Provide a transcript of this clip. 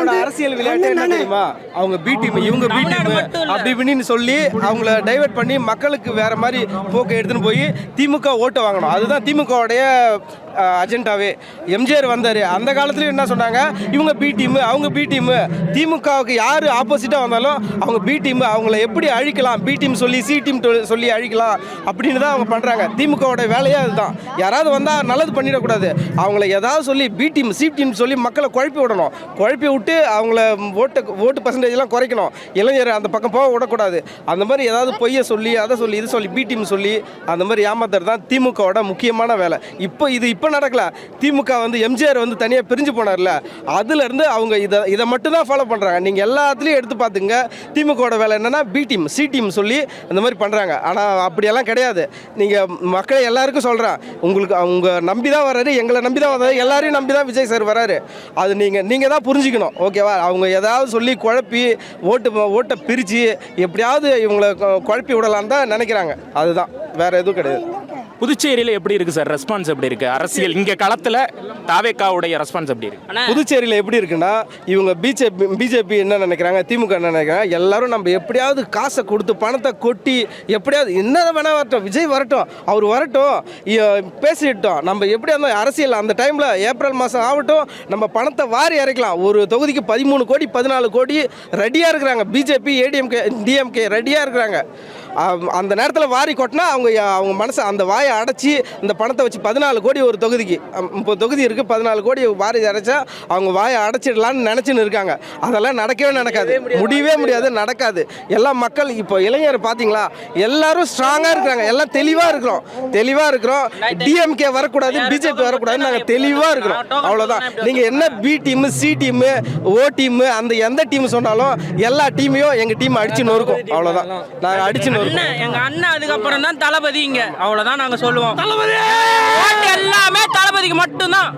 வந்து அரசியல் விளையாட்டு என்ன தெரியுமா? அவங்க பி டீம், இவங்க பி டீம் அப்படி இப்படின்னு சொல்லி அவங்கள டைவர்ட் பண்ணி மக்களுக்கு வேற மாதிரி போக்கு எடுத்துன்னு போய் திமுக ஓட்டு வாங்கணும். அதுதான் திமுகவுடைய அஜெண்டாவே. எம்ஜிஆர் வந்தார், அந்த காலத்துலேயும் என்ன சொன்னாங்க, இவங்க பி டீம், அவங்க பி டீம். திமுகவுக்கு யார் ஆப்போசிட்டாக வந்தாலும் அவங்க பி டீம், அவங்கள எப்படி அழிக்கலாம், பி டீம் சொல்லி சி டீம் சொல்லி அழிக்கலாம் அப்படின்னு தான் அவங்க பண்ணுறாங்க. திமுகவோட வேலையே அதுதான். யாராவது வந்தால் நல்லது பண்ணிடக்கூடாது, அவங்கள ஏதாவது சொல்லி பி டீம் சி டீம் சொல்லி மக்களை குழப்பி விடணும். குழப்பி விட்டு அவங்கள ஓட்டு பர்சன்டேஜ்லாம் குறைக்கணும். இளைஞர் அந்த பக்கம் போக விடக்கூடாது. அந்த மாதிரி ஏதாவது பொய்யை சொல்லி அதை சொல்லி இது சொல்லி பி டீம் சொல்லி அந்த மாதிரி ஏமாத்துறது தான் திமுகவோட முக்கியமான வேலை. இப்போ நடக்கல. திமுக வந்து எம்ஜிஆர் வந்து தனியாக பிரிஞ்சு போனார்ல, அதுலேருந்து அவங்க இதை மட்டும் தான் ஃபாலோ பண்ணுறாங்க. நீங்கள் எல்லாத்துலேயும் எடுத்து பார்த்துங்க, திமுகவோட வேலை என்னென்னா பி டீம் சி டீம் சொல்லி இந்த மாதிரி பண்ணுறாங்க. ஆனால் அப்படியெல்லாம் கிடையாது. நீங்கள் மக்களை எல்லாருக்கும் சொல்கிறேன், உங்களுக்கு அவங்க நம்பி தான் வர்றாரு, எங்களை நம்பி தான் வர்றாரு, எல்லாரையும் நம்பி தான் விஜய் சார் வராரு. அது நீங்கள் தான் புரிஞ்சுக்கணும். ஓகேவா? அவங்க ஏதாவது சொல்லி குழப்பி ஓட்டை பிரித்து எப்படியாவது இவங்களை குழப்பி விடலான்னு தான் நினைக்கிறாங்க. அதுதான், வேற எதுவும் கிடையாது. புதுச்சேரியில் எப்படி இருக்கு சார் ரெஸ்பான்ஸ்? எப்படி இருக்கு அரசியல் இங்கே களத்தில் தாவேக்காவுடைய ரெஸ்பான்ஸ் எப்படி இருக்கு? புதுச்சேரியில் எப்படி இருக்குன்னா, இவங்க பிஜேபி என்ன நினைக்கிறாங்க, திமுக என்ன நினைக்கிறாங்க, எல்லாரும் நம்ம எப்படியாவது காசை கொடுத்து பணத்தை கொட்டி எப்படியாவது என்ன வேணா வரட்டும், விஜய் வரட்டும், அவர் வரட்டும், பேசிட்டோம், நம்ம எப்படியா இருந்தாலும் அரசியல் அந்த டைமில் ஏப்ரல் மாதம் ஆகட்டும், நம்ம பணத்தை வாரி இறைக்கலாம். ஒரு தொகுதிக்கு 13 கோடி 14 கோடி ரெடியாக இருக்கிறாங்க. பிஜேபி ஏடிஎம்கே டிஎம்கே ரெடியாக இருக்கிறாங்க. அந்த நேரத்தில் வாரி கொட்டினா அவங்க மனசை அந்த வாயை அடைச்சி இந்த பணத்தை வச்சு 14 கோடி ஒரு தொகுதிக்கு 30 தொகுதி இருக்குது, 14 கோடி வாரி அடைச்சா அவங்க வாயை அடைச்சிடலான்னு நினச்சின்னு இருக்காங்க. அதெல்லாம் நடக்காது, முடியவே முடியாது, நடக்காது. எல்லா மக்கள் இப்போ இளைஞர் பார்த்தீங்களா, எல்லாரும் ஸ்ட்ராங்காக இருக்கிறாங்க, எல்லாம் தெளிவாக இருக்கிறோம். டிஎம்கே வரக்கூடாது, பிஜேபி வரக்கூடாது, நாங்கள் தெளிவாக இருக்கிறோம். அவ்வளோதான். நீங்கள் என்ன பி டீம் சி டீம் ஓ டீம் அந்த எந்த டீம் சொன்னாலும் எல்லா டீமையும் எங்கள் டீம் அடிச்சுன்னு இருக்கும். அவ்வளோதான், நாங்கள் அடிச்சுன்னு எங்க அண்ணன் அதுக்கப்புறம் தான் தளபதி. இங்க அவ்வளவுதான் நாங்க சொல்லுவோம். தளபதி எல்லாமே தளபதிக்கு மட்டும்தான்.